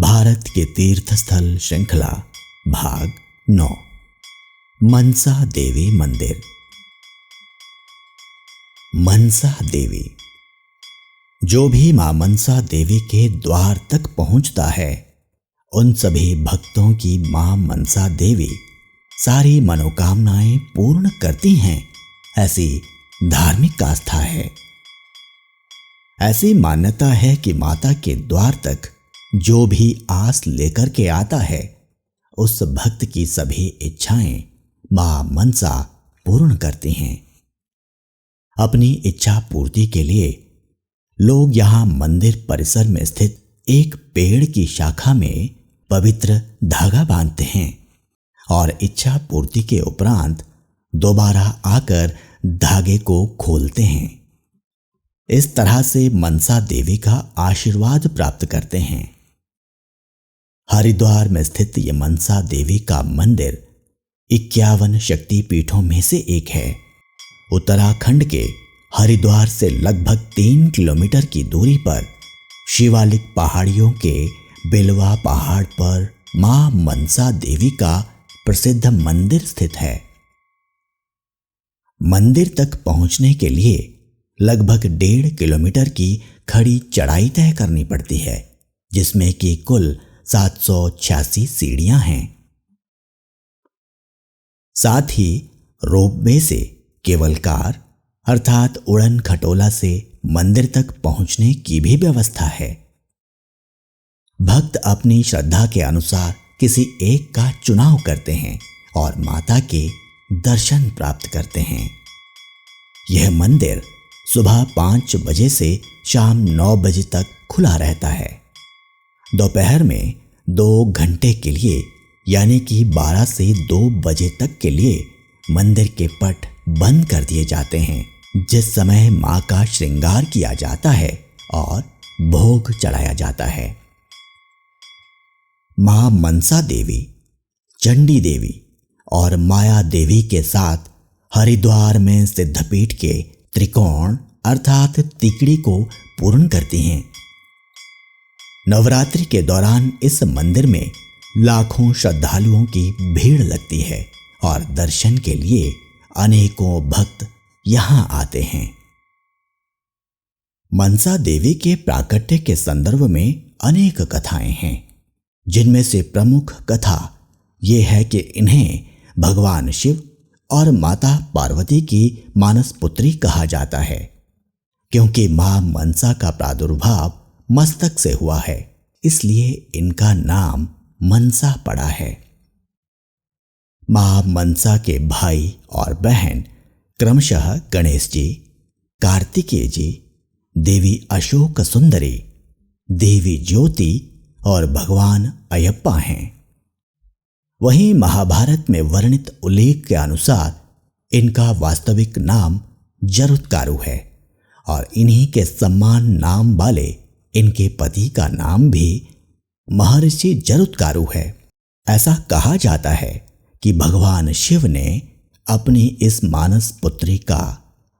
भारत के तीर्थ स्थल श्रृंखला भाग 9 मनसा देवी मंदिर। मनसा देवी। जो भी मां मनसा देवी के द्वार तक पहुंचता है उन सभी भक्तों की मां मनसा देवी सारी मनोकामनाएं पूर्ण करती हैं, ऐसी धार्मिक आस्था है। ऐसी मान्यता है कि माता के द्वार तक जो भी आस लेकर के आता है उस भक्त की सभी इच्छाएं मां मनसा पूर्ण करती हैं। अपनी इच्छा पूर्ति के लिए लोग यहां मंदिर परिसर में स्थित एक पेड़ की शाखा में पवित्र धागा बांधते हैं और इच्छा पूर्ति के उपरांत दोबारा आकर धागे को खोलते हैं। इस तरह से मनसा देवी का आशीर्वाद प्राप्त करते हैं। हरिद्वार में स्थित ये मनसा देवी का मंदिर 51 शक्ति पीठों में से एक है। उत्तराखंड के हरिद्वार से लगभग 3 किलोमीटर की दूरी पर शिवालिक पहाड़ियों के बिलवा पहाड़ पर मां मनसा देवी का प्रसिद्ध मंदिर स्थित है। मंदिर तक पहुंचने के लिए लगभग 1.5 किलोमीटर की खड़ी चढ़ाई तय करनी पड़ती है, जिसमें कि कुल 786 सीढ़ियां हैं। साथ ही रोपवे से केवल कार अर्थात उड़न खटोला से मंदिर तक पहुंचने की भी व्यवस्था है। भक्त अपनी श्रद्धा के अनुसार किसी एक का चुनाव करते हैं और माता के दर्शन प्राप्त करते हैं। यह मंदिर सुबह 5 बजे से शाम 9 बजे तक खुला रहता है। दोपहर में 2 घंटे के लिए यानी कि 12 से 2 बजे तक के लिए मंदिर के पट बंद कर दिए जाते हैं, जिस समय मां का श्रृंगार किया जाता है और भोग चढ़ाया जाता है। मां मनसा देवी, चंडी देवी और माया देवी के साथ हरिद्वार में सिद्धपीठ के त्रिकोण अर्थात तिकड़ी को पूर्ण करती हैं। नवरात्रि के दौरान इस मंदिर में लाखों श्रद्धालुओं की भीड़ लगती है और दर्शन के लिए अनेकों भक्त यहां आते हैं। मनसा देवी के प्राकट्य के संदर्भ में अनेक कथाएं हैं, जिनमें से प्रमुख कथा यह है कि इन्हें भगवान शिव और माता पार्वती की मानस पुत्री कहा जाता है, क्योंकि मां मनसा का प्रादुर्भाव मस्तक से हुआ है, इसलिए इनका नाम मनसा पड़ा है। मां मनसा के भाई और बहन क्रमशः गणेश जी, कार्तिकेय जी, देवी अशोक सुंदरी, देवी ज्योति और भगवान अयप्पा हैं। वहीं महाभारत में वर्णित उल्लेख के अनुसार इनका वास्तविक नाम जरुत्कारु है और इन्हीं के सम्मान नाम वाले इनके पति का नाम भी महर्षि जरुत्कारु है। ऐसा कहा जाता है कि भगवान शिव ने अपनी इस मानस पुत्री का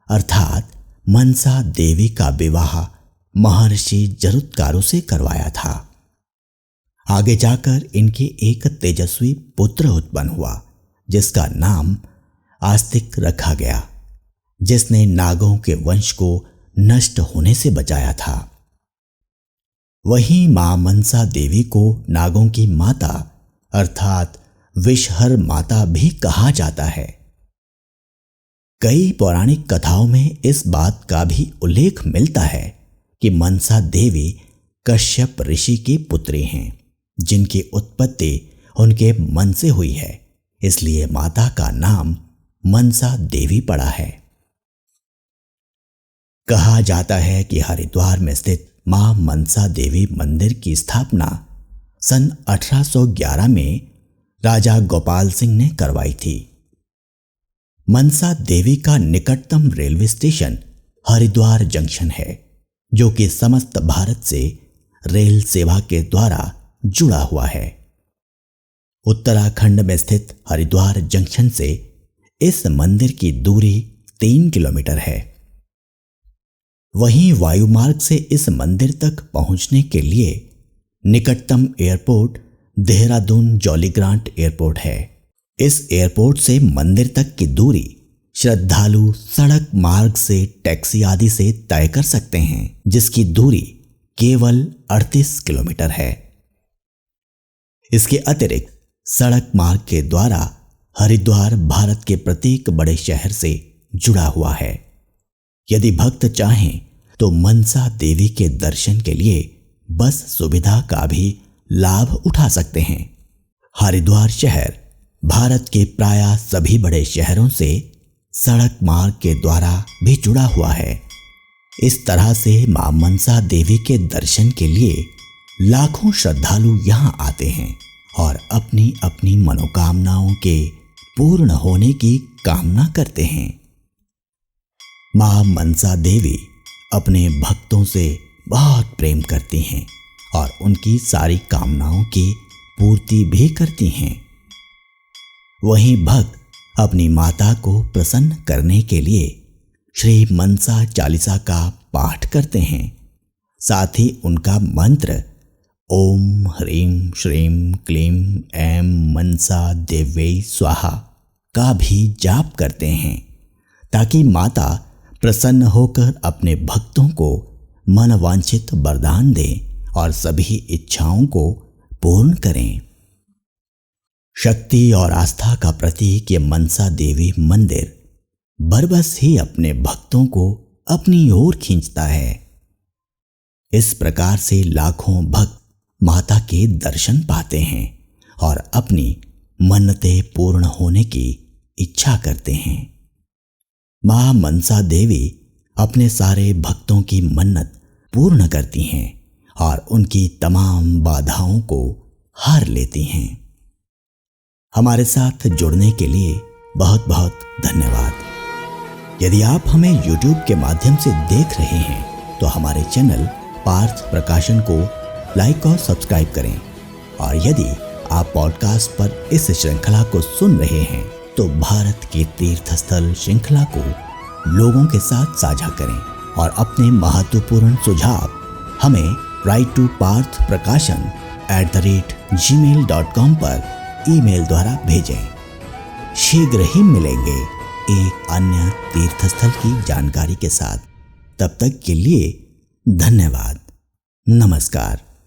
अर्थात मनसा देवी का विवाह महर्षि जरुत्कारु से करवाया था। आगे जाकर इनके एक तेजस्वी पुत्र उत्पन्न हुआ, जिसका नाम आस्तिक रखा गया, जिसने नागों के वंश को नष्ट होने से बचाया था। वहीं मां मनसा देवी को नागों की माता अर्थात विषहर माता भी कहा जाता है। कई पौराणिक कथाओं में इस बात का भी उल्लेख मिलता है कि मनसा देवी कश्यप ऋषि की पुत्री हैं, जिनकी उत्पत्ति उनके मन से हुई है, इसलिए माता का नाम मनसा देवी पड़ा है। कहा जाता है कि हरिद्वार में स्थित मां मनसा देवी मंदिर की स्थापना सन 1811 में राजा गोपाल सिंह ने करवाई थी। मनसा देवी का निकटतम रेलवे स्टेशन हरिद्वार जंक्शन है, जो कि समस्त भारत से रेल सेवा के द्वारा जुड़ा हुआ है। उत्तराखंड में स्थित हरिद्वार जंक्शन से इस मंदिर की दूरी 3 किलोमीटर है। वहीं वायुमार्ग से इस मंदिर तक पहुंचने के लिए निकटतम airport Dehradun jolly grant airport है। इस एयरपोर्ट से मंदिर तक की दूरी श्रद्धालु सड़क मार्ग से टैक्सी आदि से तय कर सकते हैं, जिसकी दूरी केवल 38 किलोमीटर है। इसके अतिरिक्त सड़क मार्ग के द्वारा हरिद्वार भारत के प्रत्येक बड़े शहर से जुड़ा हुआ है। यदि भक्त चाहें तो मनसा देवी के दर्शन के लिए बस सुविधा का भी लाभ उठा सकते हैं। हरिद्वार शहर भारत के प्रायः सभी बड़े शहरों से सड़क मार्ग के द्वारा भी जुड़ा हुआ है। इस तरह से मां मनसा देवी के दर्शन के लिए लाखों श्रद्धालु यहां आते हैं और अपनी अपनी मनोकामनाओं के पूर्ण होने की कामना करते हैं। मां मनसा देवी अपने भक्तों से बहुत प्रेम करती हैं और उनकी सारी कामनाओं की पूर्ति भी करती हैं। वहीं भक्त अपनी माता को प्रसन्न करने के लिए श्री मनसा चालीसा का पाठ करते हैं। साथ ही उनका मंत्र ओम ह्रीं श्रीं क्लीं ऐं मनसा देव्यै स्वाहा का भी जाप करते हैं, ताकि माता प्रसन्न होकर अपने भक्तों को मनवांछित वरदान दें और सभी इच्छाओं को पूर्ण करें। शक्ति और आस्था का प्रतीक ये मनसा देवी मंदिर बरबस ही अपने भक्तों को अपनी ओर खींचता है। इस प्रकार से लाखों भक्त माता के दर्शन पाते हैं और अपनी मन्नतें पूर्ण होने की इच्छा करते हैं। मां मनसा देवी अपने सारे भक्तों की मन्नत पूर्ण करती हैं और उनकी तमाम बाधाओं को हार लेती हैं। हमारे साथ जुड़ने के लिए बहुत बहुत धन्यवाद। यदि आप हमें YouTube के माध्यम से देख रहे हैं तो हमारे चैनल पार्थ प्रकाशन को लाइक और सब्सक्राइब करें, और यदि आप पॉडकास्ट पर इस श्रृंखला को सुन रहे हैं तो भारत के तीर्थस्थल श्रृंखला को लोगों के साथ साझा करें और अपने महत्वपूर्ण सुझाव हमें write2parthprakashan@gmail.com पर ईमेल द्वारा भेजें। शीघ्र ही मिलेंगे एक अन्य तीर्थस्थल की जानकारी के साथ। तब तक के लिए धन्यवाद। नमस्कार।